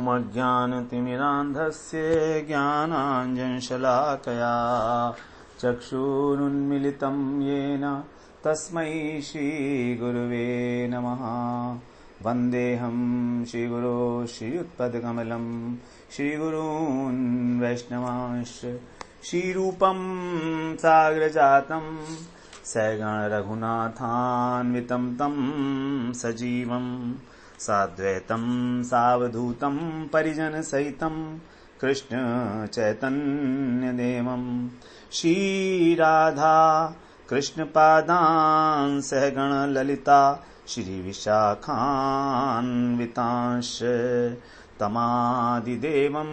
अज्ञानतिमिरान्धस्य ज्ञानाञ्जनशलाकया चक्षुरुन्मिलितं येन तस्मै श्रीगुरुवे नमः। वन्देऽहं श्रीगुरो श्रीयुत्पदकमलं श्रीगुरून् वैष्णवांश्च श्रीरूपं साग्रजातं सगण रघुनाथान्वितं तं सजीवं साद्वैतं सावधूतं परिजनसहितं कृष्ण चैतन्यदेवं श्रीराधा कृष्णपादान् सहगण ललिता श्रीविशाखान्वितांश्च तमादिदेवं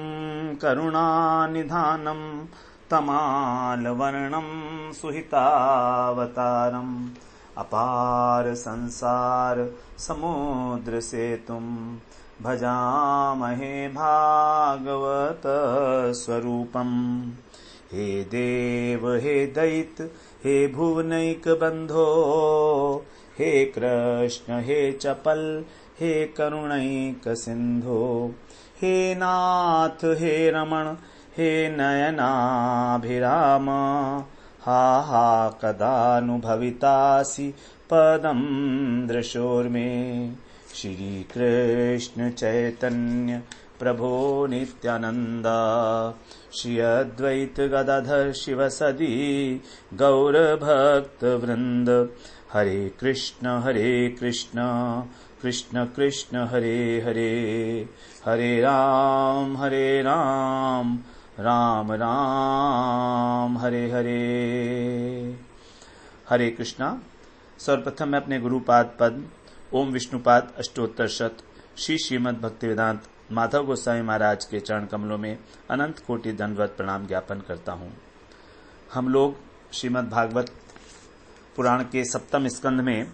करुणानिधानं तमालवर्णं सुहितावतारम् अपार संसार समुद्र सेतुं भजामहे भागवत स्वरूपम्। हे देव हे दैत हे भुवनैक बंधो हे कृष्ण हे चपल हे करुणैक सिंधो हे नाथ हे रमण हे नयनाभिराम हा हा कदानुभवितासि पदं दृशोर्मे। श्री कृष्ण चैतन्य प्रभो नित्यानंद श्री अद्वैत गदाधर शिवसदि गौर भक्त वृंद। हरे कृष्ण कृष्ण कृष्ण हरे हरे हरे राम राम राम हरे हरे। हरे कृष्णा। सर्वप्रथम मैं अपने गुरुपाद पद ओम विष्णुपाद अष्टोत्तर शत श्री श्रीमद् भक्तिवेदांत माधव गोस्वामी महाराज के चरण कमलों में अनंत कोटि दंडवत प्रणाम ज्ञापन करता हूँ। हम लोग श्रीमद् भागवत पुराण के सप्तम स्कंध में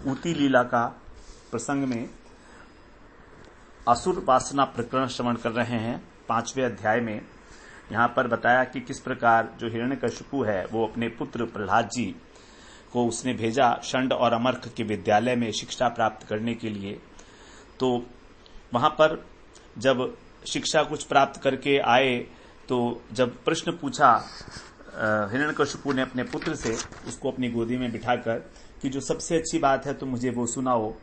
ऊती लीला का प्रसंग में असुर वासना प्रकरण श्रवण कर रहे हैं। 5वें अध्याय में यहाँ पर बताया कि किस प्रकार जो हिरण्यकशिपु है वो अपने पुत्र प्रहलाद जी को उसने भेजा षंड और अमर्क के विद्यालय में शिक्षा प्राप्त करने के लिए। तो वहां पर जब शिक्षा कुछ प्राप्त करके आए तो जब प्रश्न पूछा हिरण्यकशिपु ने अपने पुत्र से, उसको अपनी गोदी में बिठाकर कि जो सबसे अच्छी बात है तो मुझे वो सुनाओ।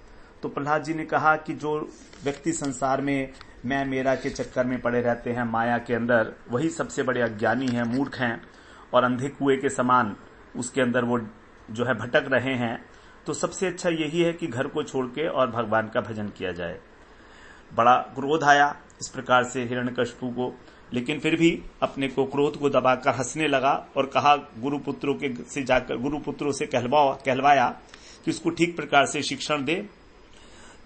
तो प्रहलाद जी ने कहा कि जो व्यक्ति संसार में मैं मेरा के चक्कर में पड़े रहते हैं माया के अंदर, वही सबसे बड़े अज्ञानी हैं, मूर्ख हैं और अंधे कुएं के समान उसके अंदर वो जो है भटक रहे हैं। तो सबसे अच्छा यही है कि घर को छोड़ के और भगवान का भजन किया जाए। बड़ा क्रोध आया इस प्रकार से हिरण्यकशिपु को, लेकिन फिर भी अपने को क्रोध को दबाकर हंसने लगा और कहा गुरुपुत्रों से कहलवाया कि उसको ठीक प्रकार से शिक्षण दे।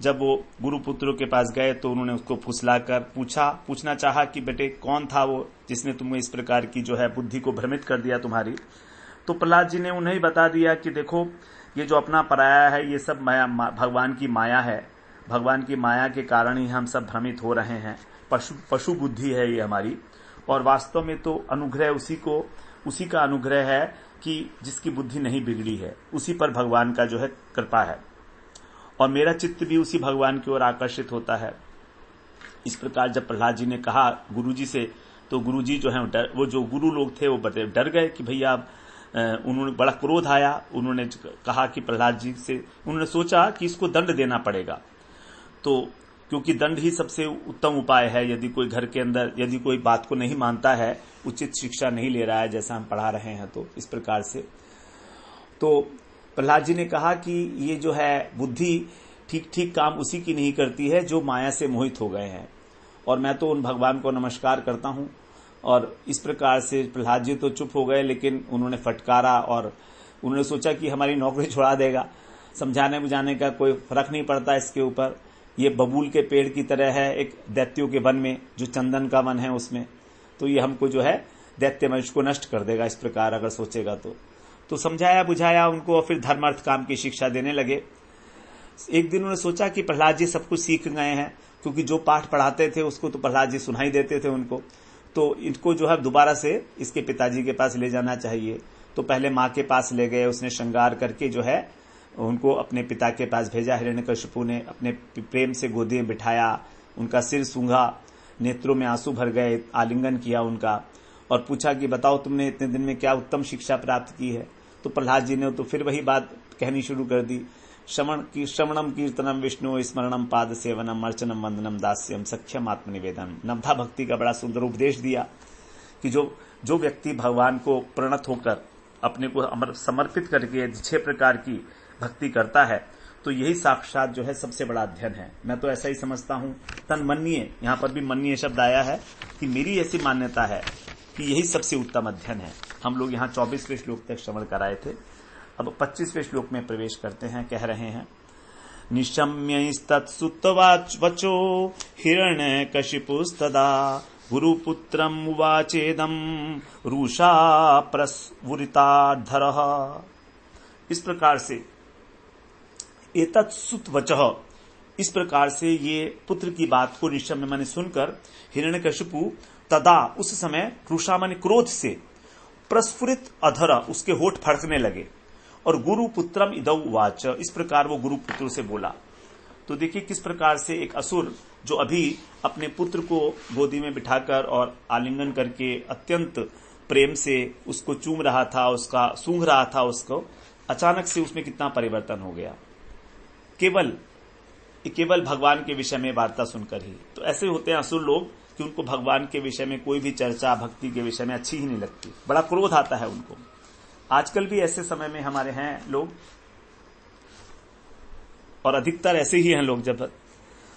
जब वो गुरुपुत्रों के पास गए तो उन्होंने उसको फुसलाकर पूछना चाहा कि बेटे कौन था वो जिसने तुम्हें इस प्रकार की जो है बुद्धि को भ्रमित कर दिया तुम्हारी। तो प्रहलाद जी ने उन्हें बता दिया कि देखो ये जो अपना पराया है ये सब माया, भगवान की माया है। भगवान की माया के कारण ही हम सब भ्रमित हो रहे हैं। पशु बुद्धि है ये हमारी, और वास्तव में तो अनुग्रह उसी का अनुग्रह है कि जिसकी बुद्धि नहीं बिगड़ी है, उसी पर भगवान का जो है कृपा है और मेरा चित्त भी उसी भगवान की ओर आकर्षित होता है। इस प्रकार जब प्रहलाद जी ने कहा गुरुजी से, तो गुरुजी जो है वो जो गुरु लोग थे वो डर गए कि भैया उन्होंने बड़ा क्रोध आया। उन्होंने कहा कि प्रहलाद जी से उन्होंने सोचा कि इसको दंड देना पड़ेगा। तो क्योंकि दंड ही सबसे उत्तम उपाय है, यदि कोई घर के अंदर यदि कोई बात को नहीं मानता है, उचित शिक्षा नहीं ले रहा है जैसा हम पढ़ा रहे हैं, तो इस प्रकार से तो प्रहलाद जी ने कहा कि ये जो है बुद्धि ठीक काम उसी की नहीं करती है जो माया से मोहित हो गए हैं, और मैं तो उन भगवान को नमस्कार करता हूं। और इस प्रकार से प्रहलाद जी तो चुप हो गए, लेकिन उन्होंने फटकारा और उन्होंने सोचा कि हमारी नौकरी छुड़ा देगा। समझाने बुझाने का कोई फर्क नहीं पड़ता इसके ऊपर। ये बबूल के पेड़ की तरह है एक दैत्यों के वन में, जो चंदन का वन है उसमें, तो ये हमको जो है दैत्य वंश को नष्ट कर देगा इस प्रकार अगर सोचेगा तो समझाया बुझाया उनको और फिर धर्म अर्थ काम की शिक्षा देने लगे। एक दिन उन्होंने सोचा कि प्रहलाद जी सब कुछ सीख गए हैं, क्योंकि जो पाठ पढ़ाते थे उसको तो प्रहलाद जी सुनाई देते थे उनको, तो इनको जो है दोबारा से इसके पिताजी के पास ले जाना चाहिए। तो पहले माँ के पास ले गए, उसने श्रृंगार करके जो है उनको अपने पिता के पास भेजा। हिरण्यकशिपु ने अपने प्रेम से गोदी में बिठाया, उनका सिर सूंघा नेत्रों में आंसू भर गए, आलिंगन किया उनका और पूछा कि बताओ तुमने इतने दिन में क्या उत्तम शिक्षा प्राप्त की है। तो प्रहलाद जी ने तो फिर वही बात कहनी शुरू कर दी, श्रवणम कीर्तनम विष्णु स्मरणम पाद सेवनम अर्चनम वंदनम दास्यम सख्यम आत्मनिवेदन। नवधा भक्ति का बड़ा सुंदर उपदेश दिया कि जो व्यक्ति भगवान को प्रणत होकर अपने को समर्पित करके 6 प्रकार की भक्ति करता है तो यही साक्षात जो है सबसे बड़ा अध्ययन है। मैं तो ऐसा ही समझता हूं। तन मन्निए, यहां पर भी मन्निए शब्द आया है कि मेरी ऐसी मान्यता है कि यही सबसे उत्तम अध्ययन है। हम लोग यहां 24वें श्लोक तक श्रवण कराए थे, अब 25वें श्लोक में प्रवेश करते हैं। कह रहे हैं, निशम्यस्तत्सुतवाच वचो हिरण्यकशिपुस्तदा गुरुपुत्रम उवाचेदम रूषा प्रस्फुरिताधरः। इस प्रकार से एतत्सुत वचः, इस प्रकार से ये पुत्र की बात को निशम्य माने सुनकर हिरण्यकशिपु तदा उस समय रूषा माने क्रोध से प्रस्फुरित अधर उसके होठ फड़कने लगे और गुरुपुत्रम इदौ उवाच, इस प्रकार वो गुरुपुत्र से बोला। तो देखिए किस प्रकार से एक असुर जो अभी अपने पुत्र को गोदी में बिठाकर और आलिंगन करके अत्यंत प्रेम से उसको चूम रहा था, उसका सूंघ रहा था उसको, अचानक से उसमें कितना परिवर्तन हो गया केवल भगवान के विषय में वार्ता सुनकर ही। तो ऐसे होते हैं असुर लोग कि उनको भगवान के विषय में कोई भी चर्चा भक्ति के विषय में अच्छी ही नहीं लगती, बड़ा क्रोध आता है उनको। आजकल भी ऐसे समय में हमारे हैं लोग, और अधिकतर ऐसे ही हैं लोग। जब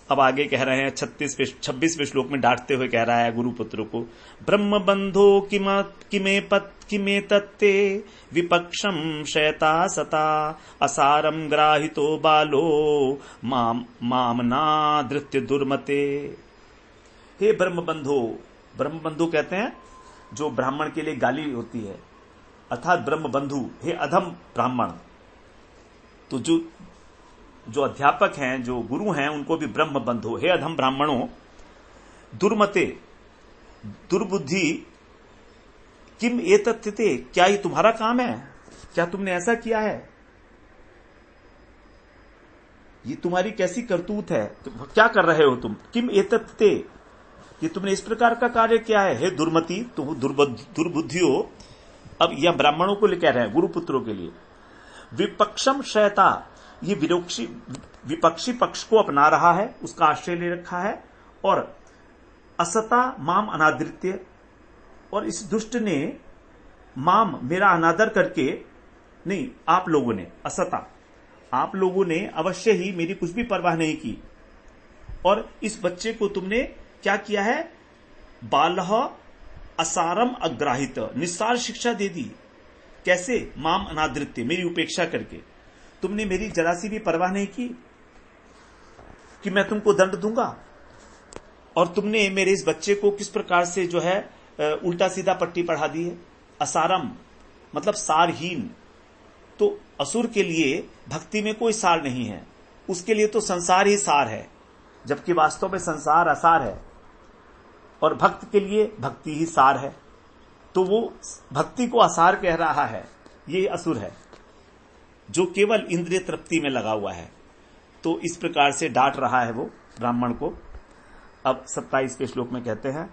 अब आगे कह रहे हैं 26वें श्लोक में डांटते हुए कह रहा है गुरुपुत्र को, ब्रह्म बंधो किमे तत्ते विपक्षम शयता सता असारम ग्राहितो बालो मामना धृत्य दुर्मते। हे ब्रह्म बंधु कहते हैं जो ब्राह्मण के लिए गाली होती है, अर्थात ब्रह्म बंधु, हे अधम ब्राह्मण। तो जो अध्यापक हैं, जो गुरु हैं, उनको भी ब्रह्म बंधु, हे अधम ब्राह्मणों, दुर्मते, दुर्बुद्धि, किम एतत्ते, क्या ये तुम्हारा काम है? क्या तुमने ऐसा किया है? ये तुम्हारी कैसी करतूत है? क्या कर रहे हो तुम? किम एतत्ते, ये तुमने इस प्रकार का कार्य किया है? हे दुर्मति, तुम दुर्बुद्धियो। अब यह ब्राह्मणों को कह रहे हैं, गुरुपुत्रों के लिए। विपक्षम शयता, ये विपक्षी पक्ष को अपना रहा है, उसका आश्रय ले रखा है। और असता माम अनादृत्य, और इस दुष्ट ने माम, मेरा अनादर करके, नहीं आप लोगों ने, असता आप लोगों ने अवश्य ही मेरी कुछ भी परवाह नहीं की। और इस बच्चे को तुमने क्या किया है? बालह असारम अग्राहित, निस्सार शिक्षा दे दी। कैसे? माम अनादृत्य, मेरी उपेक्षा करके। तुमने मेरी जरा सी भी परवाह नहीं की कि मैं तुमको दंड दूंगा। और तुमने मेरे इस बच्चे को किस प्रकार से जो है उल्टा सीधा पट्टी पढ़ा दी है। असारम मतलब सारहीन। तो असुर के लिए भक्ति में कोई सार नहीं है, उसके लिए तो संसार ही सार है, जबकि वास्तव में संसार असार है और भक्त के लिए भक्ति ही सार है। तो वो भक्ति को असार कह रहा है, ये असुर है जो केवल इंद्रिय तृप्ति में लगा हुआ है। तो इस प्रकार से डांट रहा है वो ब्राह्मण को। अब 27वें श्लोक में कहते हैं,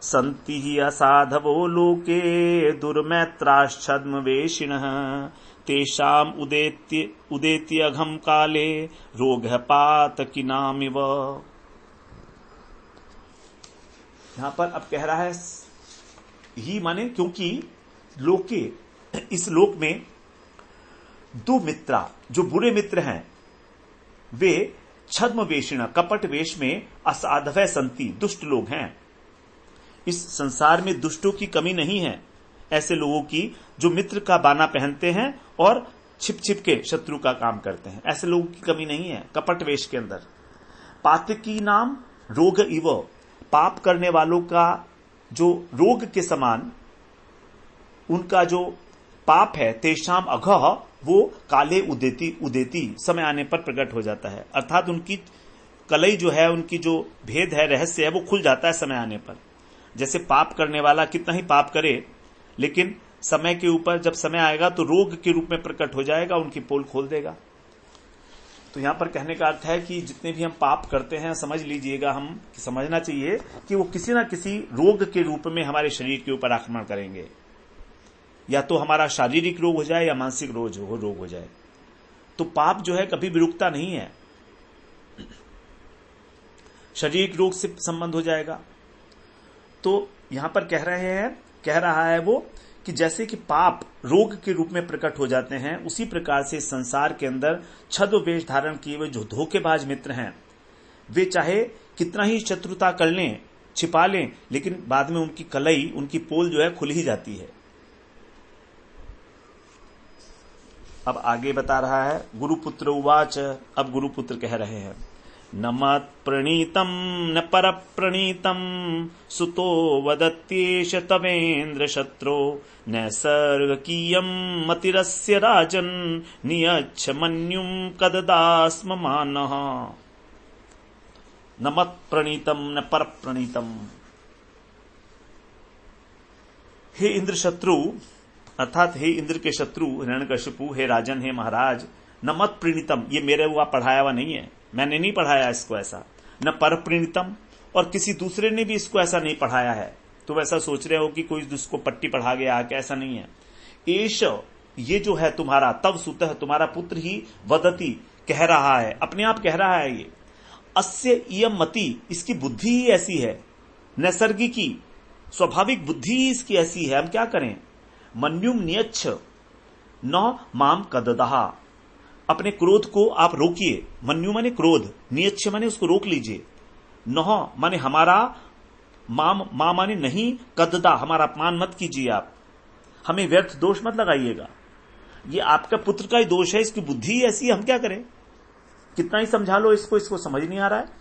संति ही असाधवो लोके दुर्मैत्राश्छद्म वेशिणः तेषाम उदेति अघम काले रोगः पातकिनामिव। यहां पर अब कह रहा है ही माने क्योंकि लोके, इस लोक में दो मित्रा, जो बुरे मित्र हैं, वे छद्म वेशिण, कपट वेश में असाधव संति, दुष्ट लोग हैं। इस संसार में दुष्टों की कमी नहीं है, ऐसे लोगों की जो मित्र का बाना पहनते हैं और छिप छिप के शत्रु का काम करते हैं, ऐसे लोगों की कमी नहीं है कपट वेश के अंदर। पातकी नाम रोग इव, पाप करने वालों का जो रोग के समान उनका जो पाप है, तेषाम अघः, वो काले उदेती समय आने पर प्रकट हो जाता है। अर्थात उनकी कलई जो है, उनकी जो भेद है, रहस्य है, वो खुल जाता है समय आने पर। जैसे पाप करने वाला कितना ही पाप करे, लेकिन समय के ऊपर जब समय आएगा तो रोग के रूप में प्रकट हो जाएगा, उनकी पोल खोल देगा। तो यहां पर कहने का अर्थ है कि जितने भी हम पाप करते हैं, समझ लीजिएगा, हम समझना चाहिए कि वो किसी ना किसी रोग के रूप में हमारे शरीर के ऊपर आक्रमण करेंगे। या तो हमारा शारीरिक रोग हो जाए या मानसिक रोग हो जाए। तो पाप जो है कभी भी रुकता नहीं है। शारीरिक रोग से संबंध हो जाएगा। तो यहां पर कह रहा है वो कि जैसे कि पाप रोग के रूप में प्रकट हो जाते हैं, उसी प्रकार से संसार के अंदर छद्म वेश धारण किए हुए जो धोखेबाज मित्र हैं, वे चाहे कितना ही शत्रुता कर लें, छिपा लें, लेकिन बाद में उनकी कलई, उनकी पोल जो है खुल ही जाती है। अब आगे बता रहा है, गुरुपुत्र उवाच। अब गुरुपुत्र कह रहे हैं, न मत प्रणीतम न पर प्रणीतम सुतो वदत्येष तवेन्द्र शत्रो न सर्गकीयम मतिरस्य राजन नियच्छ मन्युम कददास्म मानः। न मत प्रणीतम न पर प्रणीतम। हे इंद्र शत्रु, अर्थात हे इंद्र के शत्रु हिरण्यकशिपु, हे राजन, हे महाराज, न मत प्रणीतम, ये मेरे हुआ पढ़ाया हुआ नहीं है, मैंने नहीं पढ़ाया इसको ऐसा। न पर प्रणीतम, और किसी दूसरे ने भी इसको ऐसा नहीं पढ़ाया है। तो वैसा सोच रहे हो कि कोई जिसको पट्टी पढ़ा गया आके, ऐसा नहीं है। एश, ये जो है तुम्हारा, तव सुतः, तुम्हारा पुत्र ही, वदति, कह रहा है, अपने आप कह रहा है ये, अस्य इयम मति, इसकी बुद्धि ही ऐसी है, नैसर्गिकी, स्वाभाविक बुद्धि ही इसकी ऐसी है, हम क्या करें। मन्युम नियच्छ न माम कददहा, अपने क्रोध को आप रोकिए। मन्यु माने क्रोध, नियच्छ माने उसको रोक लीजिए, नह माने हमारा, माम मा माने नहीं, कददा हमारा अपमान मत कीजिए आप, हमें व्यर्थ दोष मत लगाइएगा। ये आपका पुत्र का ही दोष है, इसकी बुद्धि ही ऐसी है, हम क्या करें। कितना ही समझा लो इसको समझ नहीं आ रहा है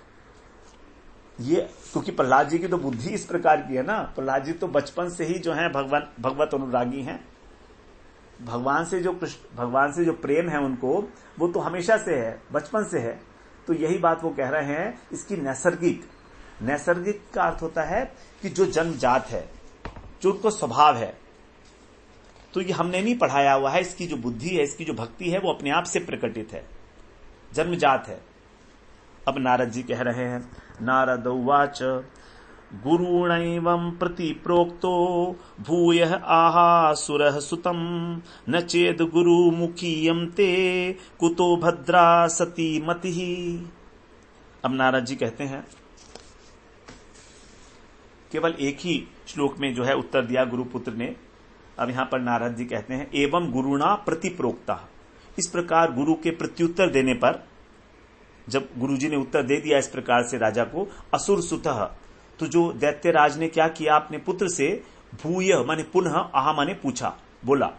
ये। क्योंकि प्रहलाद जी की तो बुद्धि इस प्रकार की है ना, प्रहलाद जी तो बचपन से ही जो है भगवत अनुरागी हैं। भगवान से जो प्रेम है उनको, वो तो हमेशा से है, बचपन से है। तो यही बात वो कह रहे हैं, इसकी नैसर्गिक का अर्थ होता है कि जो जन्मजात है, जो उनको स्वभाव है। तो ये हमने नहीं पढ़ाया हुआ है, इसकी जो बुद्धि है, इसकी जो भक्ति है, वो अपने आप से प्रकटित है, जन्मजात है। अब नारद जी कह रहे हैं, नारद उवाच गुरुणैवं प्रति प्रोक्तो भूयः आहासुरः सुतम न चेद गुरुमुखीयं ते कुतो भद्रा सती मतिः। अब नारद जी कहते हैं, केवल एक ही श्लोक में जो है उत्तर दिया गुरुपुत्र ने। अब यहां पर नारद जी कहते हैं, एवं गुरुणा प्रति प्रोक्ता, इस प्रकार गुरु के प्रत्युत्तर देने पर, जब गुरुजी ने उत्तर दे दिया इस प्रकार से राजा को, असुर सुतः, तो जो दैत्यराज ने क्या किया, अपने पुत्र से भूय माने पुनः, आहा माने पूछा, बोला,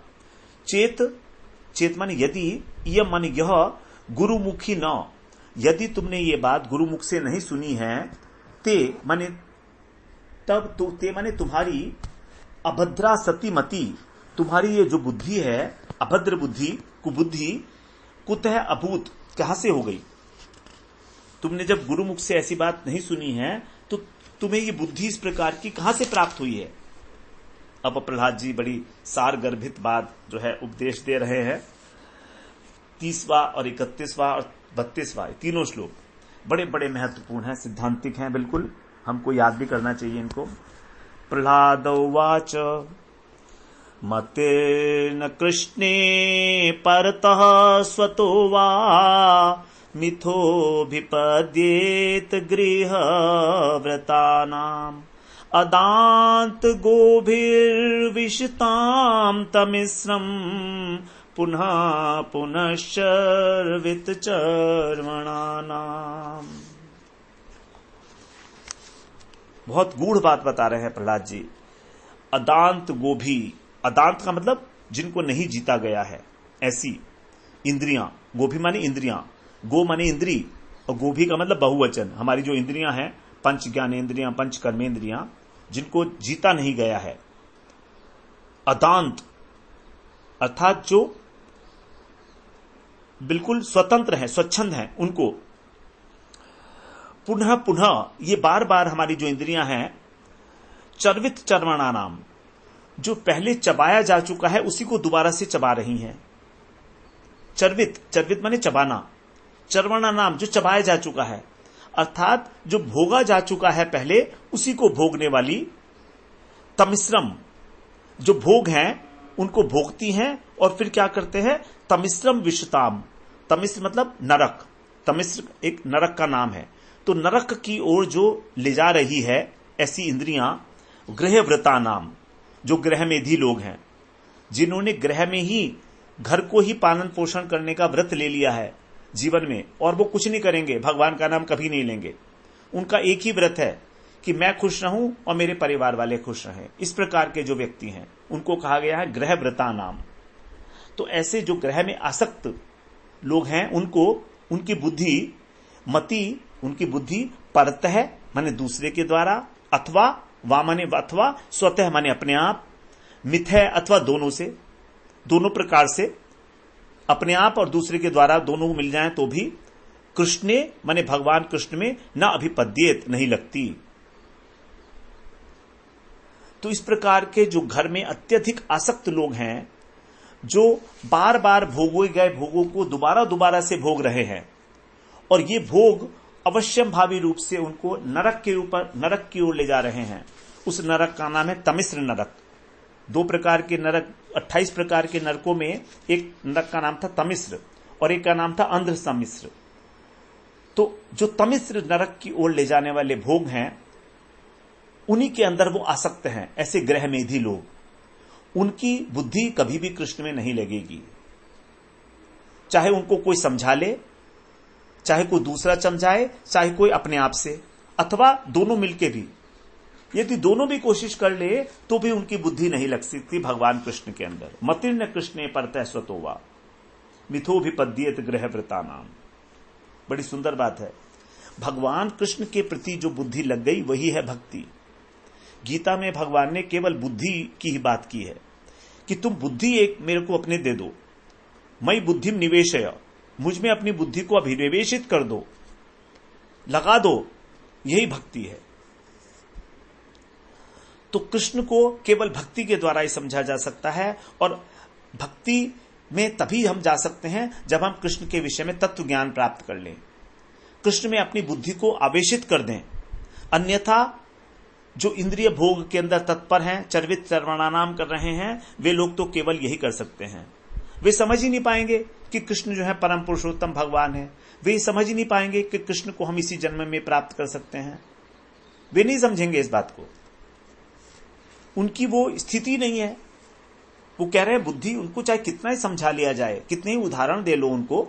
चेत माने यदि, यह माने यह, गुरुमुखी न, यदि तुमने ये बात गुरुमुख से नहीं सुनी है, ते माने तब, तो ते माने तुम्हारी, अभद्रा सती मति, तुम्हारी ये जो बुद्धि है, अभद्र बुद्धि, कुबुद्धि, कुतः अभूत, कहां से हो गई। तुमने जब गुरुमुख से ऐसी बात नहीं सुनी है, तो तुम्हें ये बुद्धि इस प्रकार की कहां से प्राप्त हुई है। अब प्रहलाद जी बड़ी सार गर्भित बात जो है उपदेश दे रहे हैं। 30वां और 31वां और 32वां तीनों श्लोक बड़े बड़े महत्वपूर्ण हैं, सिद्धांतिक हैं, बिल्कुल हमको याद भी करना चाहिए इनको। प्रहलाद उवाच मते न कृष्णे परतः स्वतो वा मिथोभिपद्येत गृहव्रतानाम् अदान्त गोभिर्विशतां तमिश्रम् पुनः पुनश्चर्वित चर्मणानाम्। बहुत गूढ़ बात बता रहे हैं प्रहलाद जी। अदांत गोभी, अदांत का मतलब जिनको नहीं जीता गया है, ऐसी इंद्रियां, गोभी माने इंद्रियां, गो माने इंद्री, और गोभी का मतलब बहुवचन, हमारी जो इंद्रियां हैं, पंच ज्ञानेन्द्रियां, पंच कर्मेंद्रियां, जिनको जीता नहीं गया है। अदांत अर्थात जो बिल्कुल स्वतंत्र हैं, स्वच्छंद हैं, उनको। पुनः पुनः, ये बार बार हमारी जो इंद्रियां हैं, चर्वित चर्मणा नाम, जो पहले चबाया जा चुका है उसी को दोबारा से चबा रही हैं। चर्वित, चर्वित माने चबाना, चर्वणा नाम, जो चबाया जा चुका है, अर्थात जो भोगा जा चुका है पहले, उसी को भोगने वाली तमिश्रम, जो भोग हैं उनको भोगती हैं और फिर क्या करते हैं, तमिश्रम विश्वताम। तमिश्र मतलब नरक, तमिश्र एक नरक का नाम है। तो नरक की ओर जो ले जा रही है ऐसी इंद्रियां गृहव्रता नाम, जो गृहमेधी लोग हैं, जिन्होंने गृह में ही घर को ही पालन पोषण करने का व्रत ले लिया है जीवन में, और वो कुछ नहीं करेंगे, भगवान का नाम कभी नहीं लेंगे। उनका एक ही व्रत है कि मैं खुश रहूं और मेरे परिवार वाले खुश रहें। इस प्रकार के जो व्यक्ति हैं उनको कहा गया है गृहव्रता नाम। तो ऐसे जो ग्रह में आसक्त लोग हैं उनको, उनकी बुद्धि मति, उनकी बुद्धि परतः माने दूसरे के द्वारा, अथवा वा माने अथवा, स्वतः माने अपने आप, मिथ्य अथवा दोनों से, दोनों प्रकार से, अपने आप और दूसरे के द्वारा दोनों मिल जाएं तो भी कृष्णे माने भगवान कृष्ण में न अभिपद्येत, नहीं लगती। तो इस प्रकार के जो घर में अत्यधिक आसक्त लोग हैं, जो बार बार भोगे गए भोगों को दोबारा दोबारा से भोग रहे हैं, और ये भोग अवश्यम भावी रूप से उनको नरक के ऊपर, नरक की ओर ले जा रहे हैं। उस नरक का नाम है तमिश्र नरक। 2 प्रकार के नरक, 28 प्रकार के नरकों में एक नरक का नाम था तमिश्र और एक का नाम था अंध्र समिश्र। तो जो तमिश्र नरक की ओर ले जाने वाले भोग हैं, उन्हीं के अंदर वो आसक्त हैं। ऐसे गृहमेधी लोग, उनकी बुद्धि कभी भी कृष्ण में नहीं लगेगी, चाहे उनको कोई समझा ले, चाहे कोई दूसरा समझाए, चाहे कोई अपने आप से, अथवा दोनों मिलके भी। यदि दोनों भी कोशिश कर ले तो भी उनकी बुद्धि नहीं लग सकती भगवान कृष्ण के अंदर। मतिर्न कृष्णे परतः स्वतोवा मिथोभिपद्येत गृहव्रता नाम। बड़ी सुंदर बात है। भगवान कृष्ण के प्रति जो बुद्धि लग गई वही है भक्ति। गीता में भगवान ने केवल बुद्धि की ही बात की है कि तुम बुद्धि एक मेरे को अपने दे दो, मई बुद्धिम निवेशय, मुझ में अपनी बुद्धि को अभिनिवेशित कर दो, लगा दो, यही भक्ति है। तो कृष्ण को केवल भक्ति के द्वारा ही समझा जा सकता है, और भक्ति में तभी हम जा सकते हैं जब हम कृष्ण के विषय में तत्व ज्ञान प्राप्त कर लें, कृष्ण में अपनी बुद्धि को आवेशित कर दें। अन्यथा जो इंद्रिय भोग के अंदर तत्पर हैं, चर्वित चर्वणानाम कर रहे हैं, वे लोग तो केवल यही कर सकते हैं। वे समझ ही नहीं पाएंगे कि कृष्ण जो है परम पुरुषोत्तम भगवान है। वे समझ ही नहीं पाएंगे कि कृष्ण को हम इसी जन्म में प्राप्त कर सकते हैं। वे नहीं समझेंगे इस बात को, उनकी वो स्थिति नहीं है। वो कह रहे हैं बुद्धि, उनको चाहे कितना ही समझा लिया जाए, कितने ही उदाहरण दे लो उनको,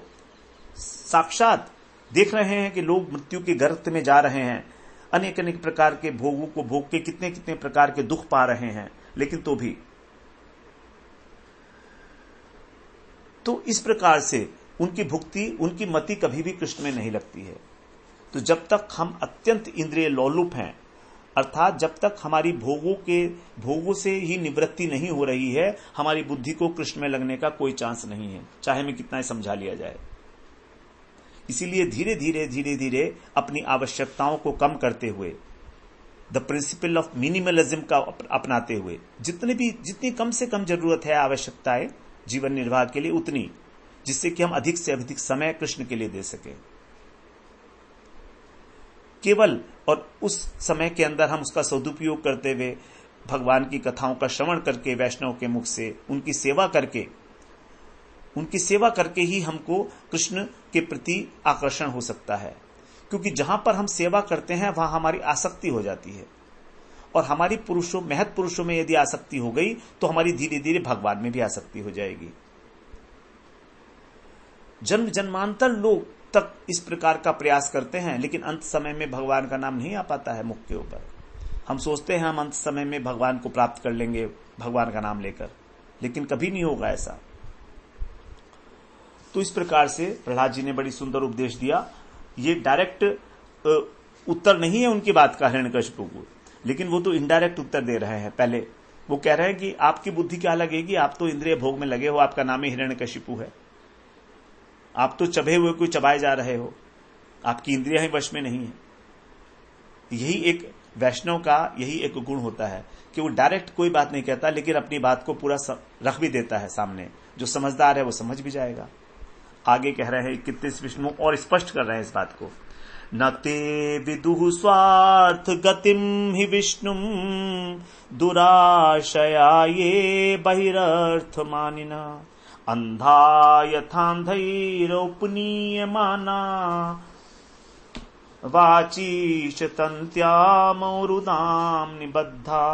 साक्षात देख रहे हैं कि लोग मृत्यु के गर्त में जा रहे हैं, अनेक अनेक प्रकार के भोगों को भोग के कितने कितने प्रकार के दुख पा रहे हैं, लेकिन तो भी। तो इस प्रकार से उनकी भुक्ति, उनकी मति कभी भी कृष्ण में नहीं लगती है। तो जब तक हम अत्यंत इंद्रिय लोलुप हैं, अर्थात जब तक हमारी भोगों से ही निवृत्ति नहीं हो रही है, हमारी बुद्धि को कृष्ण में लगने का कोई चांस नहीं है, चाहे हमें कितना ही समझा लिया जाए। इसीलिए धीरे धीरे अपनी आवश्यकताओं को कम करते हुए, द प्रिंसिपल ऑफ मिनिमलिज्म का अपनाते हुए, जितनी कम से कम जरूरत है आवश्यकताएं जीवन निर्वाह के लिए, उतनी, जिससे कि हम अधिक से अधिक समय कृष्ण के लिए दे सकें केवल, और उस समय के अंदर हम उसका सदुपयोग करते हुए भगवान की कथाओं का श्रवण करके, वैष्णव के मुख से उनकी सेवा करके ही हमको कृष्ण के प्रति आकर्षण हो सकता है। क्योंकि जहां पर हम सेवा करते हैं वहां हमारी आसक्ति हो जाती है, और हमारी महत पुरुषों में यदि आसक्ति हो गई तो हमारी धीरे धीरे भगवान में भी आसक्ति हो जाएगी। जन्म जन्मांतर लोग तक इस प्रकार का प्रयास करते हैं, लेकिन अंत समय में भगवान का नाम नहीं आ पाता है मुख के ऊपर। हम सोचते हैं हम अंत समय में भगवान को प्राप्त कर लेंगे भगवान का नाम लेकर, लेकिन कभी नहीं होगा ऐसा। तो इस प्रकार से प्रहलाद जी ने बड़ी सुंदर उपदेश दिया। ये डायरेक्ट उत्तर नहीं है उनकी बात का हिरण्यकशिपु को, लेकिन वो तो इनडायरेक्ट उत्तर दे रहे हैं। पहले वो कह रहे हैं कि आपकी बुद्धि क्या लगेगी, आप तो इंद्रिय भोग में लगे हो, आपका नाम ही हिरण्यकशिपु है, आप तो चबे हुए कोई चबाए जा रहे हो, आपकी इंद्रियां ही वश में नहीं है। यही एक वैष्णव का यही एक गुण होता है कि वो डायरेक्ट कोई बात नहीं कहता, लेकिन अपनी बात को पूरा रख भी देता है सामने। जो समझदार है वो समझ भी जाएगा, आगे कह रहे हैं 31 विष्णु और स्पष्ट कर रहे हैं इस बात को। न ते विदुः स्वार्थ गतिम हि विष्णुम दुराशया ये बहिरर्थ मानिना अंधा यथांधैरोपनीयमाना वाचीश तंत्या मौरुदाम निबद्धा।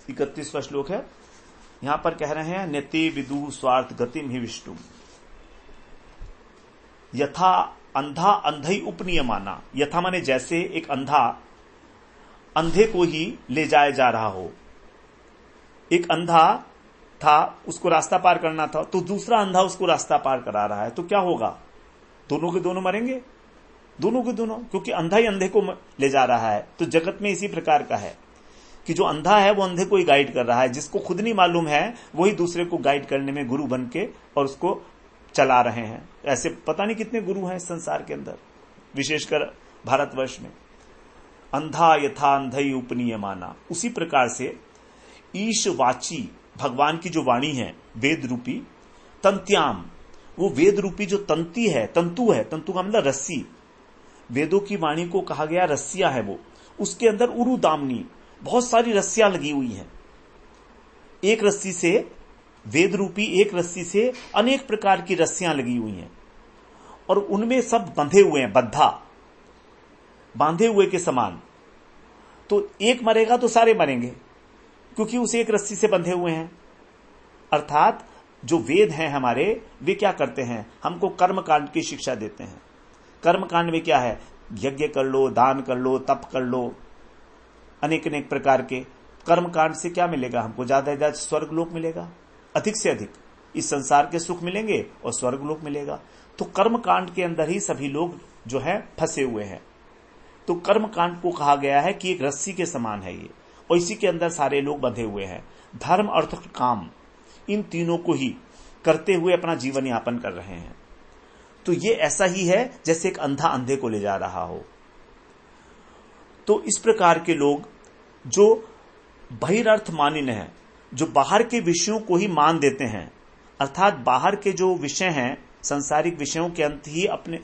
31वां श्लोक है। यहां पर कह रहे हैं नेति विदु स्वार्थ गतिम ही विष्णु यथा अंधा अंधई उपनियमाना। यथा माने जैसे एक अंधा अंधे को ही ले जाया जा रहा हो। एक अंधा था, उसको रास्ता पार करना था, तो दूसरा अंधा उसको रास्ता पार करा रहा है, तो क्या होगा? दोनों के दोनों मरेंगे, दोनों के दोनों, क्योंकि अंधा ही अंधे को ले जा रहा है। तो जगत में इसी प्रकार का है कि जो अंधा है वो अंधे को ही गाइड कर रहा है, जिसको खुद नहीं मालूम है वही दूसरे को गाइड करने में गुरु बन के और उसको चला रहे हैं। ऐसे पता नहीं कितने गुरु हैं संसार के अंदर, विशेषकर भारतवर्ष में। अंधा यथा अंधई उपनियमाना। उसी प्रकार से ईशवाची भगवान की जो वाणी है वेद रूपी, तंत्याम, वो वेद रूपी जो तंती है, तंतु है, तंतु का मतलब रस्सी, वेदों की वाणी को कहा गया रस्सियां है वो, उसके अंदर उरुदामनी, बहुत सारी रस्सियां लगी हुई हैं। एक रस्सी से, वेद रूपी एक रस्सी से अनेक प्रकार की रस्सियां लगी हुई हैं और उनमें सब बंधे हुए हैं, बद्धा, बांधे हुए के समान। तो एक मरेगा तो सारे मरेंगे, क्योंकि उसे एक रस्सी से बंधे हुए हैं। अर्थात जो वेद हैं हमारे, वे क्या करते हैं? हमको कर्म कांड की शिक्षा देते हैं। कर्म कांड में क्या है? यज्ञ कर लो, दान कर लो, तप कर लो, अनेक अनेक प्रकार के कर्म कांड से क्या मिलेगा हमको? ज्यादा से ज्यादा स्वर्ग लोक मिलेगा, अधिक से अधिक इस संसार के सुख मिलेंगे और स्वर्ग लोक मिलेगा। तो कर्म कांड के अंदर ही सभी लोग जो है फंसे हुए हैं। तो कर्म कांड को कहा गया है कि एक रस्सी के समान है ये, और इसी के अंदर सारे लोग बंधे हुए हैं। धर्म अर्थ काम, इन तीनों को ही करते हुए अपना जीवन यापन कर रहे हैं। तो ये ऐसा ही है जैसे एक अंधा अंधे को ले जा रहा हो। तो इस प्रकार के लोग जो बहिरर्थ मानिन है, जो बाहर के विषयों को ही मान देते हैं, अर्थात बाहर के जो विषय हैं, सांसारिक विषयों के अंत ही अपने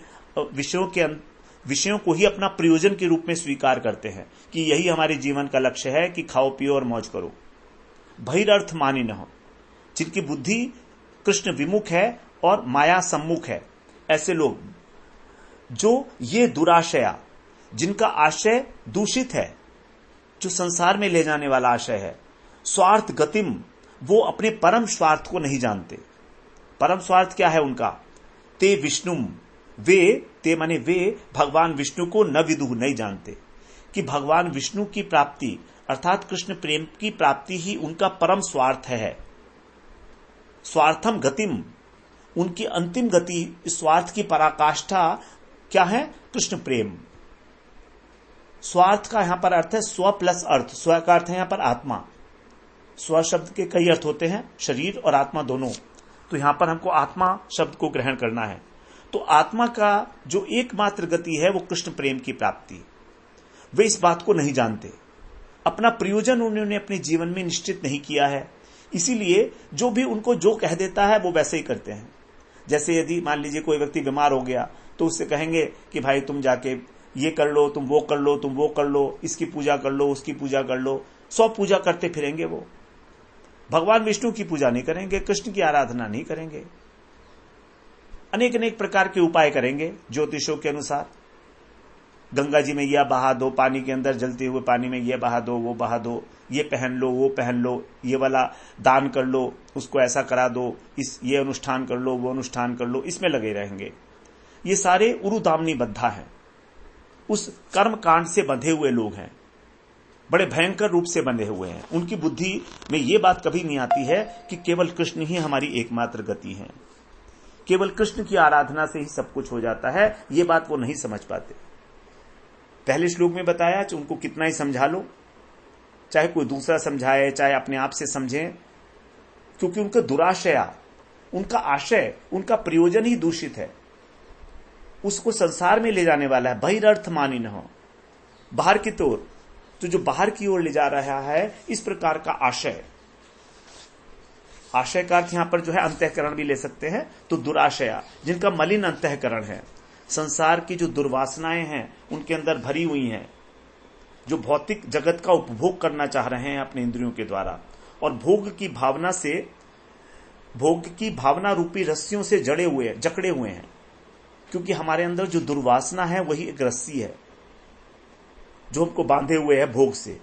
विषयों को ही अपना प्रयोजन के रूप में स्वीकार करते हैं कि यही हमारे जीवन का लक्ष्य है कि खाओ पियो और मौज करो। बहिरर्थ मानिन हो, जिनकी बुद्धि कृष्ण विमुख है और माया सम्मुख है, ऐसे लोग जो ये दुराशया, जिनका आशय दूषित है, जो संसार में ले जाने वाला आशय है, स्वार्थ गतिम, वो अपने परम स्वार्थ को नहीं जानते। परम स्वार्थ क्या है उनका? ते विष्णुम, वे, ते माने वे भगवान विष्णु को न विदुः, नहीं जानते कि भगवान विष्णु की प्राप्ति अर्थात कृष्ण प्रेम की प्राप्ति ही उनका परम स्वार्थ है। स्वार्थम गतिम, उनकी अंतिम गति, स्वार्थ की पराकाष्ठा क्या है? कृष्ण प्रेम। स्वार्थ का यहां पर अर्थ है स्व प्लस अर्थ। स्व का अर्थ है यहां पर आत्मा। स्व शब्द के कई अर्थ होते हैं, शरीर और आत्मा दोनों। तो यहां पर हमको आत्मा शब्द को ग्रहण करना है। तो आत्मा का जो एकमात्र गति है वो कृष्ण प्रेम की प्राप्ति। वे इस बात को नहीं जानते, अपना प्रयोजन उन्होंने अपने जीवन में निश्चित नहीं किया है, इसीलिए जो भी उनको जो कह देता है वो वैसे ही करते हैं। जैसे यदि मान लीजिए कोई व्यक्ति बीमार हो गया तो उससे कहेंगे कि भाई तुम जाके ये कर लो, तुम वो कर लो, तुम वो कर लो, इसकी पूजा कर लो, उसकी पूजा कर लो। 100 पूजा करते फिरेंगे वो। भगवान विष्णु की पूजा नहीं करेंगे, कृष्ण की आराधना नहीं करेंगे, अनेक अनेक प्रकार के उपाय करेंगे ज्योतिषों के अनुसार। गंगा जी में यह बहा दो, पानी के अंदर जलते हुए पानी में यह बहा दो, वो बहा दो, ये पहन लो, वो पहन लो, ये वाला दान कर लो, उसको ऐसा करा दो, ये अनुष्ठान कर लो, वो अनुष्ठान कर लो, इसमें लगे रहेंगे। ये सारे उरुदामनी बद्धा हैं, उस कर्म कांड से बंधे हुए लोग हैं, बड़े भयंकर रूप से बंधे हुए हैं। उनकी बुद्धि में ये बात कभी नहीं आती है कि केवल कृष्ण ही हमारी एकमात्र गति है, केवल कृष्ण की आराधना से ही सब कुछ हो जाता है। ये बात वो नहीं समझ पाते। पहले श्लोक में बताया कि उनको कितना ही समझा लो, चाहे कोई दूसरा समझाए, चाहे अपने आप से समझें, क्योंकि उनका दुराशया, उनका आशय, उनका प्रयोजन ही दूषित है, उसको संसार में ले जाने वाला है। बहिरर्थ मानिन हो, बाहर की ओर, तो जो बाहर की ओर ले जा रहा है, इस प्रकार का आशय। आशय का अर्थ यहां पर जो है अंतःकरण भी ले सकते हैं। तो दुराशया, जिनका मलिन अंतःकरण है, संसार की जो दुर्वासनाएं हैं उनके अंदर भरी हुई हैं, जो भौतिक जगत का उपभोग करना चाह रहे हैं अपने इंद्रियों के द्वारा, और भोग की भावना रूपी रस्सियों से जकड़े हुए हैं। क्योंकि हमारे अंदर जो दुर्वासना है वही एक रस्सी है जो हमको बांधे हुए है भोग से।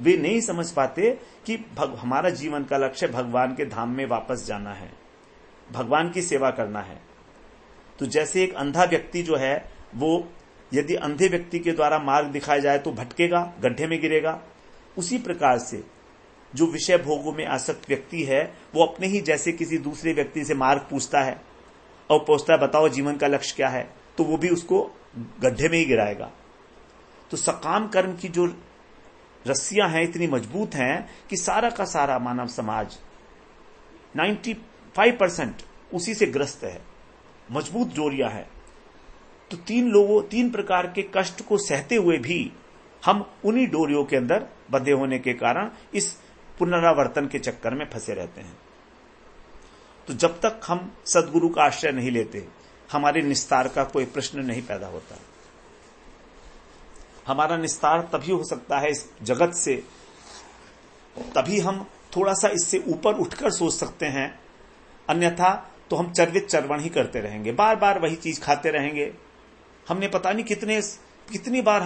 वे नहीं समझ पाते कि हमारा जीवन का लक्ष्य भगवान के धाम में वापस जाना है, भगवान की सेवा करना है। तो जैसे एक अंधा व्यक्ति जो है वो यदि अंधे व्यक्ति के द्वारा मार्ग दिखाया जाए तो भटकेगा, गड्ढे में गिरेगा, उसी प्रकार से जो विषय भोगों में आसक्त व्यक्ति है वो अपने ही जैसे किसी दूसरे व्यक्ति से मार्ग पूछता है और पूछता है बताओ जीवन का लक्ष्य क्या है, तो वो भी उसको गड्ढे में ही गिराएगा। तो सकाम कर्म की जो रस्सियां हैं इतनी मजबूत हैं कि सारा का सारा मानव समाज 95% उसी से ग्रस्त है, मजबूत डोरियां है। तो तीन प्रकार के कष्ट को सहते हुए भी हम उन्हीं डोरियों के अंदर बंधे होने के कारण इस पुनरावर्तन के चक्कर में फंसे रहते हैं। तो जब तक हम सदगुरु का आश्रय नहीं लेते, हमारे निस्तार का कोई प्रश्न नहीं पैदा होता। हमारा निस्तार तभी हो सकता है इस जगत से, तभी हम थोड़ा सा इससे ऊपर उठकर सोच सकते हैं। अन्यथा तो हम चर्वित चरवण ही करते रहेंगे, बार बार वही चीज खाते रहेंगे। हमने पता नहीं कितनी बार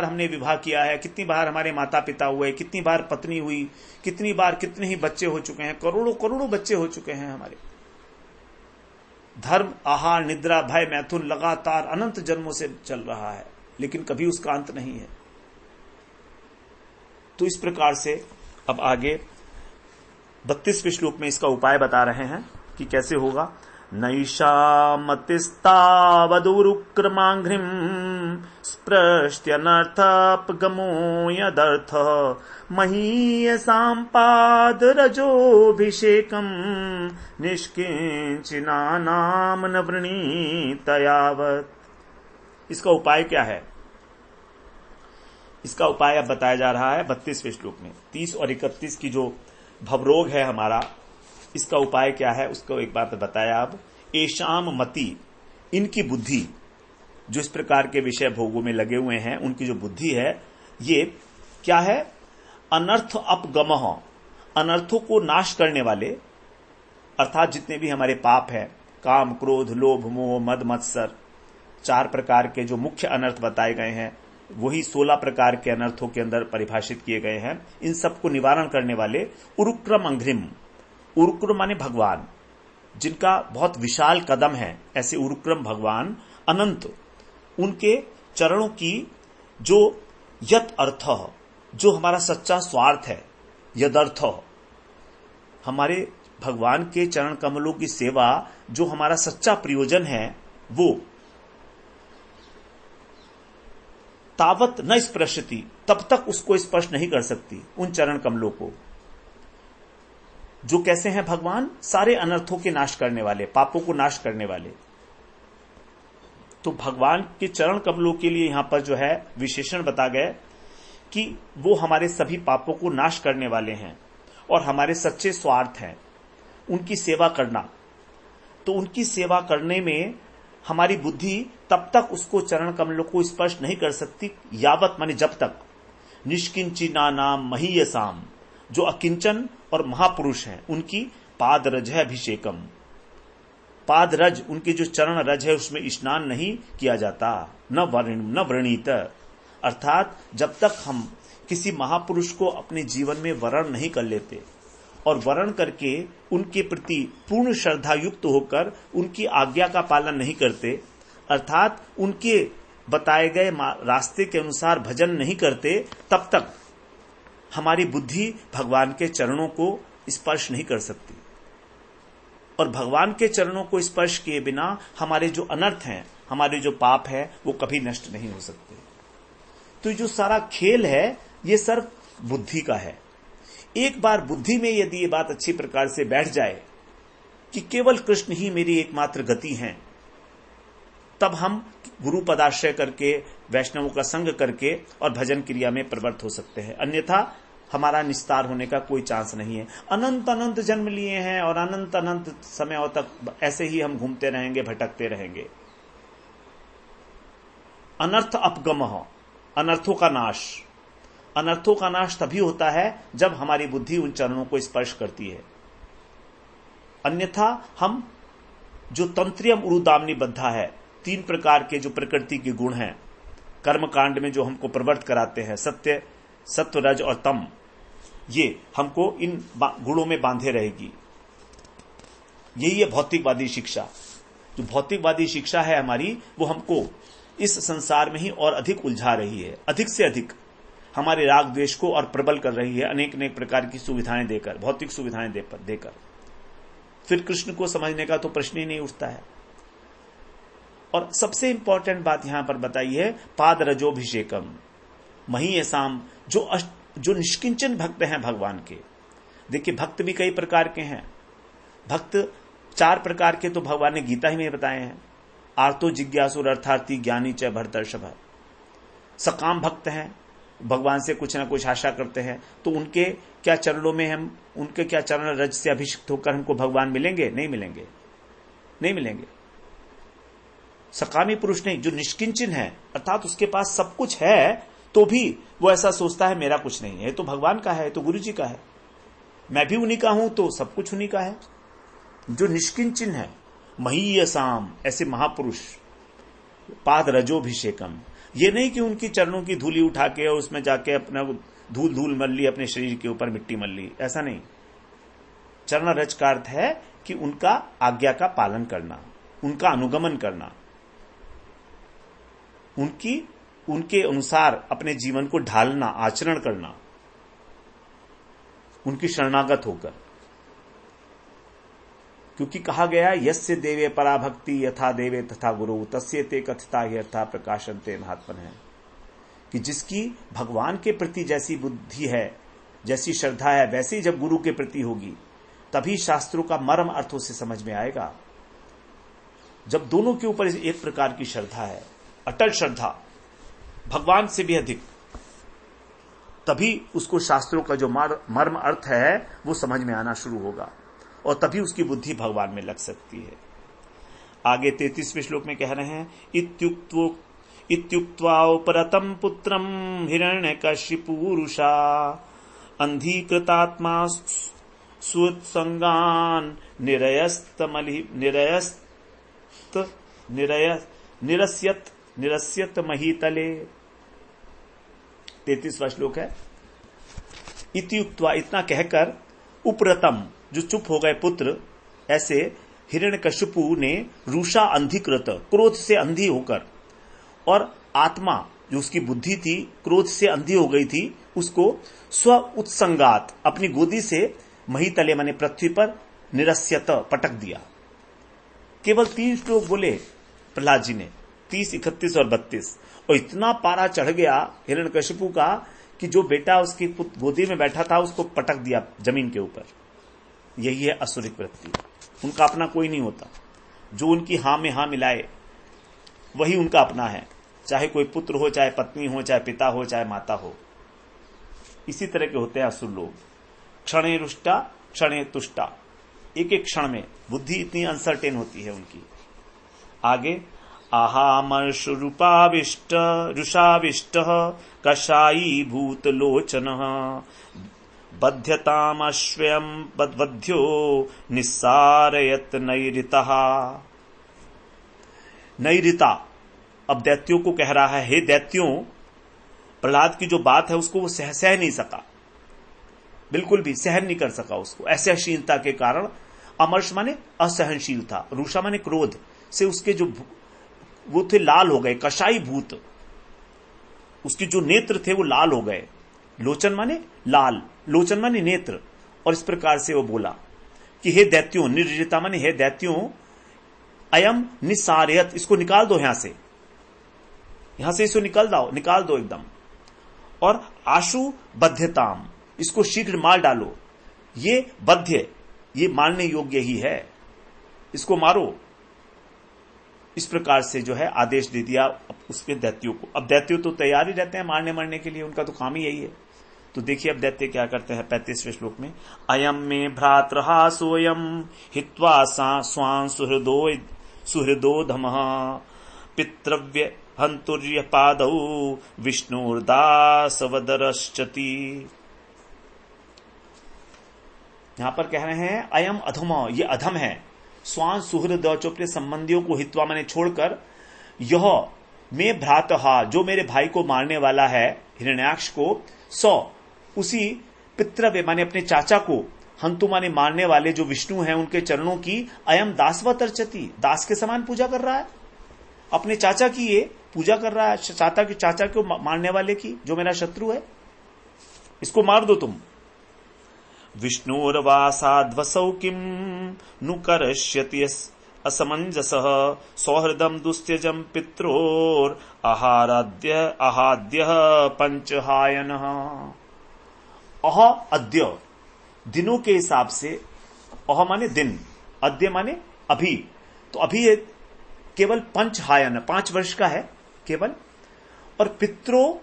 हमने विवाह किया है, कितनी बार हमारे माता पिता हुए, कितनी बार पत्नी हुई, कितने ही बच्चे हो चुके हैं, करोड़ों बच्चे हो चुके हैं हमारे। धर्म, आहार, निद्रा, भय, मैथुन लगातार अनंत जन्मों से चल रहा है, लेकिन कभी उसका अंत नहीं है। तो इस प्रकार से अब आगे 32वें श्लोक में इसका उपाय बता रहे हैं कि कैसे होगा। नैषा मतिस्तावदुरुक्रमाघ्रिम स्पृष्ट्यनर्थपगमो यदर्थ महीयसां पादरजोभिषेकम् निष्किंचिनानाम न वृणीत यावत्। इसका उपाय क्या है? इसका उपाय अब बताया जा रहा है 32वें श्लोक में। 30 और 31 की जो भवरोग है हमारा, इसका उपाय क्या है उसको एक बार बताया। अब एशाम मति, इनकी बुद्धि, जो इस प्रकार के विषय भोगों में लगे हुए हैं, उनकी जो बुद्धि है ये क्या है? अनर्थ अपगमः, अनर्थों को नाश करने वाले, अर्थात जितने भी हमारे पाप है, काम, क्रोध, लोभ, मोह, मद, मत्सर, 4 प्रकार के जो मुख्य अनर्थ बताए गए हैं, वही 16 प्रकार के अनर्थों के अंदर परिभाषित किए गए हैं। इन सबको निवारण करने वाले उरुक्रम अंघ्रिम, उरुक्रम माने भगवान, जिनका बहुत विशाल कदम है, ऐसे उरुक्रम भगवान अनंत, उनके चरणों की जो यत अर्थ, जो हमारा सच्चा स्वार्थ है, यदर्थ, हमारे भगवान के चरण कमलों की सेवा जो हमारा सच्चा प्रयोजन है, वो तावत न स्पृशति, तब तक उसको स्पर्श नहीं कर सकती उन चरण कमलों को। जो कैसे हैं भगवान? सारे अनर्थों के नाश करने वाले, पापों को नाश करने वाले। तो भगवान के चरण कमलों के लिए यहां पर जो है विशेषण बता गए कि वो हमारे सभी पापों को नाश करने वाले हैं और हमारे सच्चे स्वार्थ हैं उनकी सेवा करना। तो उनकी सेवा करने में हमारी बुद्धि तब तक उसको चरण कमलों को स्पर्श नहीं कर सकती, यावत माने जब तक निष्किंचिना नाम महीयसाम, जो अकिंचन और महापुरुष हैं, उनकी पादरज है अभिषेकम, पादरज, उनके जो चरण रज है उसमें स्नान नहीं किया जाता, न व्रणीत, अर्थात जब तक हम किसी महापुरुष को अपने जीवन में वरण नहीं कर लेते और वरण करके उनके प्रति पूर्ण श्रद्धा युक्त होकर उनकी आज्ञा का पालन नहीं करते, अर्थात उनके बताए गए रास्ते के अनुसार भजन नहीं करते, तब तक हमारी बुद्धि भगवान के चरणों को स्पर्श नहीं कर सकती। और भगवान के चरणों को स्पर्श किए बिना हमारे जो अनर्थ हैं, हमारे जो पाप है, वो कभी नष्ट नहीं हो सकते। तो जो सारा खेल है ये सर्व बुद्धि का है। एक बार बुद्धि में यदि ये बात अच्छी प्रकार से बैठ जाए कि केवल कृष्ण ही मेरी एकमात्र गति है, तब हम गुरु पदाश्रय करके, वैष्णवों का संग करके और भजन क्रिया में प्रवृत्त हो सकते हैं। अन्यथा हमारा निस्तार होने का कोई चांस नहीं है। अनंत अनंत जन्म लिए हैं और अनंत अनंत समयों तक ऐसे ही हम घूमते रहेंगे, भटकते रहेंगे। अनर्थ अपगमः, अनर्थों का नाश। अनर्थों का नाश तभी होता है जब हमारी बुद्धि उन चरणों को स्पर्श करती है। अन्यथा हम जो तंत्रियम उरुदामनी बद्धा है, 3 प्रकार के जो प्रकृति के गुण हैं कर्म कांड में जो हमको प्रवृत्त कराते हैं, सत्य, सत्व, रज और तम, ये हमको इन गुणों में बांधे रहेगी। यही है भौतिकवादी शिक्षा। जो भौतिकवादी शिक्षा है हमारी, वो हमको इस संसार में ही और अधिक उलझा रही है, अधिक से अधिक हमारे राग द्वेष को और प्रबल कर रही है, अनेक अनेक प्रकार की सुविधाएं देकर, भौतिक सुविधाएं देकर। फिर कृष्ण को समझने का तो प्रश्न ही नहीं उठता है। और सबसे इंपॉर्टेंट बात यहां पर बताई है, पाद रजोभिषेकम महीयसाम, जो निष्किंचन भक्त हैं भगवान के। देखिए, भक्त भी कई प्रकार के हैं। भक्त 4 प्रकार के तो भगवान ने गीता ही में बताए हैं। आर्तो जिज्ञासु अर्थार्थी ज्ञानी च भरतर्षभ। सकाम भक्त हैं, भगवान से कुछ ना कुछ आशा करते हैं, तो उनके क्या चरणों में हम, उनके क्या चरण रज से अभिषिक्त होकर हमको भगवान मिलेंगे? नहीं मिलेंगे, नहीं मिलेंगे। सकामी पुरुष नहीं, जो निष्किंचन है, अर्थात उसके पास सब कुछ है तो भी वो ऐसा सोचता है मेरा कुछ नहीं है, तो भगवान का है, तो गुरु जी का है, मैं भी उन्हीं का हूं, तो सब कुछ उन्हीं का है। जो निष्किंचन है, महीयसाम, ऐसे महापुरुष। पाद रजोभिषेकम, ये नहीं कि उनकी चरणों की धूली उठा के और उसमें जाके अपना धूल धूल मल ली, अपने शरीर के ऊपर मिट्टी मल ली, ऐसा नहीं। चरण रज का अर्थ है कि उनका आज्ञा का पालन करना, उनका अनुगमन करना, उनके अनुसार अपने जीवन को ढालना, आचरण करना, उनकी शरणागत होकर। क्योंकि कहा गया, यस्य देवे पराभक्ति यथा देवे तथा गुरु तस्य ते कथिता ही अर्था प्रकाशन्ते महात्मन है, कि जिसकी भगवान के प्रति जैसी बुद्धि है, जैसी श्रद्धा है, वैसे ही जब गुरु के प्रति होगी, तभी शास्त्रों का मर्म अर्थ उसे समझ में आएगा। जब दोनों के ऊपर एक प्रकार की श्रद्धा है, अटल श्रद्धा, भगवान से भी अधिक, तभी उसको शास्त्रों का जो मर्म अर्थ है वो समझ में आना शुरू होगा और तभी उसकी बुद्धि भगवान में लग सकती है। आगे 33वें श्लोक में कह रहे हैं, इत्युक्त्वा उपरतम पुत्रम हिरण्यकशिपुरुषा अंधीकृतात्मा सुत्संगान निरस्यत महीतले। 33वां श्लोक है। इत्युक्त्वा, इतना कहकर, उपरतम, जो चुप हो गए पुत्र, ऐसे हिरण्यकशिपु ने रूषा अंधीकृत, क्रोध से अंधी होकर, और आत्मा जो उसकी बुद्धि थी क्रोध से अंधी हो गई थी, उसको स्व उत्संगात, अपनी गोदी से महीतले माने पृथ्वी पर, निरस्यत, पटक दिया। केवल 3 श्लोक बोले प्रहलाद जी ने, 30, 31 और 32, और इतना पारा चढ़ गया हिरण्यकशिपु का कि जो बेटा उसकी गोदी में बैठा था उसको पटक दिया जमीन के ऊपर। यही है असुरिक वृत्ति। उनका अपना कोई नहीं होता, जो उनकी हां में हां मिलाए वही उनका अपना है, चाहे कोई पुत्र हो, चाहे पत्नी हो, चाहे पिता हो, चाहे माता हो। इसी तरह के होते हैं असुर लोग। क्षणे रुष्टा क्षणे तुष्टा, एक एक क्षण में बुद्धि इतनी अनसर्टेन होती है उनकी। आगे, आहामर्ष रूपाविष्ट रुषाविष्ट कषायी भूत लोचन बध्यतामश्वयं बद्वध्यो निस्सारयत नैरितः। नैरिता अब दैत्यों को कह रहा है, हे दैत्यों, प्रहलाद की जो बात है उसको वो सह नहीं सका, बिल्कुल भी सहन नहीं कर सका उसको, असहनशीलता के कारण। अमर्ष माने असहनशील था, रुषा माने क्रोध से उसके जो वो थे लाल हो गए, कषाई भूत, उसके जो नेत्र थे वो लाल हो गए। लोचन माने लाल, लोचन माने नेत्र। और इस प्रकार से वो बोला कि हे दैत्यों, निर्जिता माने हे दैत्यों, अयम निसारयत, इसको निकाल दो यहां से इसको निकाल दो एकदम। और आशु बध्यताम, इसको शीघ्र मार डालो। ये बध्य, ये मारने योग्य ही है, इसको मारो। इस प्रकार से जो है आदेश दे दिया उसके दैत्यों को। अब दैत्यों तो तैयार ही रहते हैं मारने मरने के लिए, उनका तो काम ही यही है। तो देखिए अब दैत्य क्या करते हैं 35वें श्लोक में, अयम में भ्रातृहा सोयम हित्वा स्वां सुहृदोधमः पितृव्य हंतुर्य पादौ विष्णुर्दासवदरश्चति। यहां पर कह रहे हैं अयम अधम, ये अधम है, स्वां सुहृद जो अपने संबंधियों को हित्वा मैंने छोड़कर, यह में भ्रातहा जो मेरे भाई को मारने वाला है हिरण्याक्ष को, उसी पितृव्य माने अपने चाचा को, हंतु माने मारने वाले जो विष्णु हैं उनके चरणों की, अयम दासवत अर्चति दास के समान पूजा कर रहा है, अपने चाचा की ये पूजा कर रहा है, चाचा को मारने वाले की जो मेरा शत्रु है, इसको मार दो तुम। विष्णुर्वासाद्वसौ किम नु करष्यति असमंजसः सौहृदम दुस्त्यजम पित्रोर आहाद्य पंचहायनः। अह अद्य दिनों के हिसाब से, अह माने दिन, अद्य माने अभी, तो अभी ये केवल पंचहायन 5 वर्ष का है केवल, और पित्रो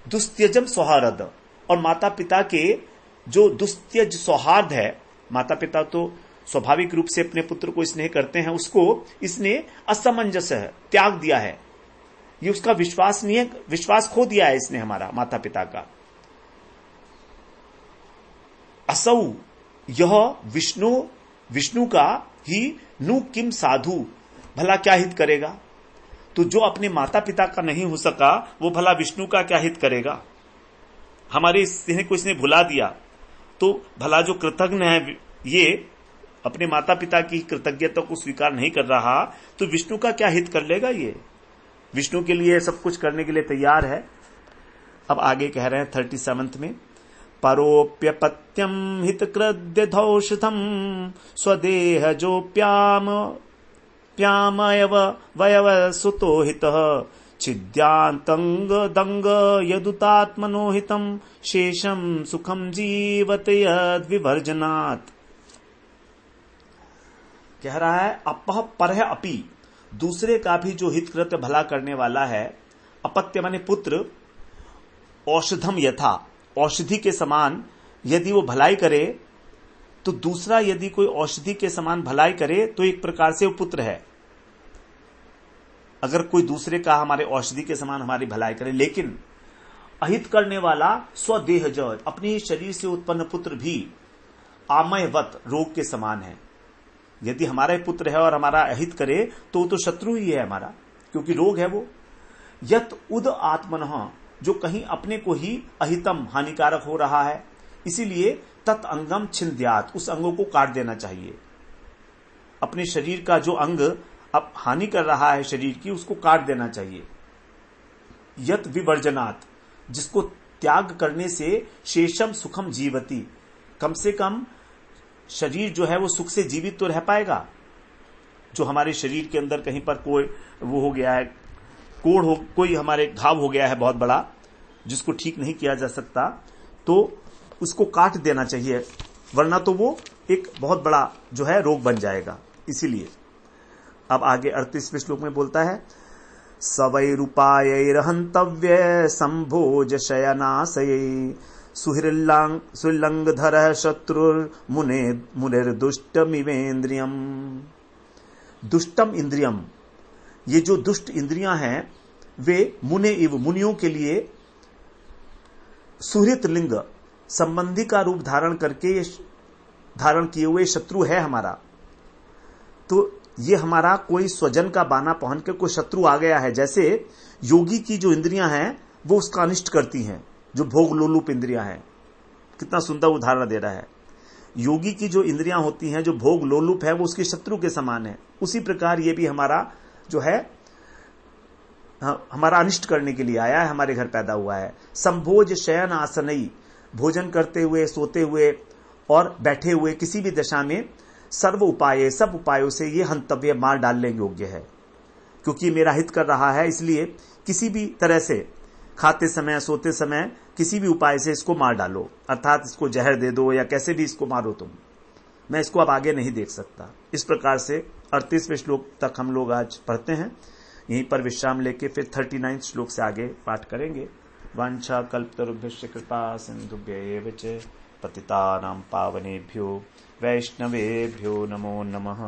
दुस्त्यजम सौहार्द, और माता पिता के जो दुस्त्यज सौहार्द है, माता पिता तो स्वाभाविक रूप से अपने पुत्र को स्नेह करते हैं, उसको इसने असमंजस है त्याग दिया है, ये उसका विश्वास नहीं है, विश्वास खो दिया है इसने हमारा माता पिता का। असौ यह विष्णु का ही नु किम साधु भला क्या हित करेगा, तो जो अपने माता पिता का नहीं हो सका वो भला विष्णु का क्या हित करेगा। हमारे स्नेह को इसने भुला दिया, तो भला जो कृतज्ञ है ये अपने माता पिता की कृतज्ञता को स्वीकार नहीं कर रहा, तो विष्णु का क्या हित कर लेगा। ये विष्णु के लिए सब कुछ करने के लिए तैयार है। अब आगे कह रहे हैं 37 में, परोप्यपत्यम हितकृद्य धौषधम स्वदेह जो प्यामयव वयव सुतो हितः छिद्यांतंग दंग यदुतात्मनोहितम शेषम सुखम जीवत यद विवर्जनात्। कह रहा है अपह परह अपि, दूसरे का भी जो हितकृत्य भला करने वाला है, अपत्य माने पुत्र, औषधम यथा औषधि के समान यदि वो भलाई करे, तो दूसरा यदि कोई औषधि के समान भलाई करे तो एक प्रकार से वो पुत्र है। अगर कोई दूसरे का हमारे औषधि के समान हमारी भलाई करे, लेकिन अहित करने वाला स्वदेह जय अपने शरीर से उत्पन्न पुत्र भी आमयवत रोग के समान है। यदि हमारा पुत्र है और हमारा अहित करे तो वो तो शत्रु ही है हमारा, क्योंकि रोग है वो। यत उद आत्मनः जो कहीं अपने को ही अहितम हानिकारक हो रहा है, इसीलिए तत् अंगम छिन्द्यात उस अंगों को काट देना चाहिए। अपने शरीर का जो अंग अब हानि कर रहा है शरीर की, उसको काट देना चाहिए। यत विवर्जनात् जिसको त्याग करने से शेषम सुखम जीवती, कम से कम शरीर जो है वो सुख से जीवित तो रह पाएगा। जो हमारे शरीर के अंदर कहीं पर कोई वो हो गया है, कोई हमारे घाव हो गया है बहुत बड़ा, जिसको ठीक नहीं किया जा सकता, तो उसको काट देना चाहिए, वरना तो वो एक बहुत बड़ा जो है रोग बन जाएगा। इसीलिए अब आगे 38वें श्लोक में बोलता है, सवैरुपायैर्हन्तव्य संभोज शयनाशयै सुहृल्लंगधर शत्रुर्मुनिर्दुष्टमिवेन्द्रियम। दुष्टम इंद्रियम, ये जो दुष्ट इंद्रियां हैं वे मुनियों के लिए सुहृत लिंग संबंधी का रूप धारण किए हुए शत्रु है हमारा। तो ये हमारा कोई स्वजन का बाना पहन के कोई शत्रु आ गया है। जैसे योगी की जो इंद्रियां हैं वो उसका अनिष्ट करती हैं, जो भोग लोलुप इंद्रियां हैं। कितना सुंदर उदाहरण दे रहा है। योगी की जो इंद्रियां होती हैं, जो भोग लोलुप है, वो उसके शत्रु के समान है। उसी प्रकार ये भी हमारा जो है हमारा अनिष्ट करने के लिए आया है, हमारे घर पैदा हुआ है। संभोज शयन आसनई, भोजन करते हुए, सोते हुए और बैठे हुए किसी भी दशा में, सर्व उपाय, सब उपायों से ये हंतव्य मार डालने योग्य है, क्योंकि मेरा हित कर रहा है। इसलिए किसी भी तरह से खाते समय, सोते समय, किसी भी उपाय से इसको मार डालो, अर्थात इसको जहर दे दो या कैसे भी इसको मारो तुम, मैं इसको अब आगे नहीं देख सकता। इस प्रकार से 38वें श्लोक तक हम लोग आज पढ़ते हैं। यहीं पर विश्राम लेके फिर 39 श्लोक से आगे पाठ करेंगे। वाञ्छा कल्पतरुभ्यश्च कृपा सिन्धुभ्यैव च पतितानां पावनेभ्यो वैष्णवेभ्यो नमो नमः।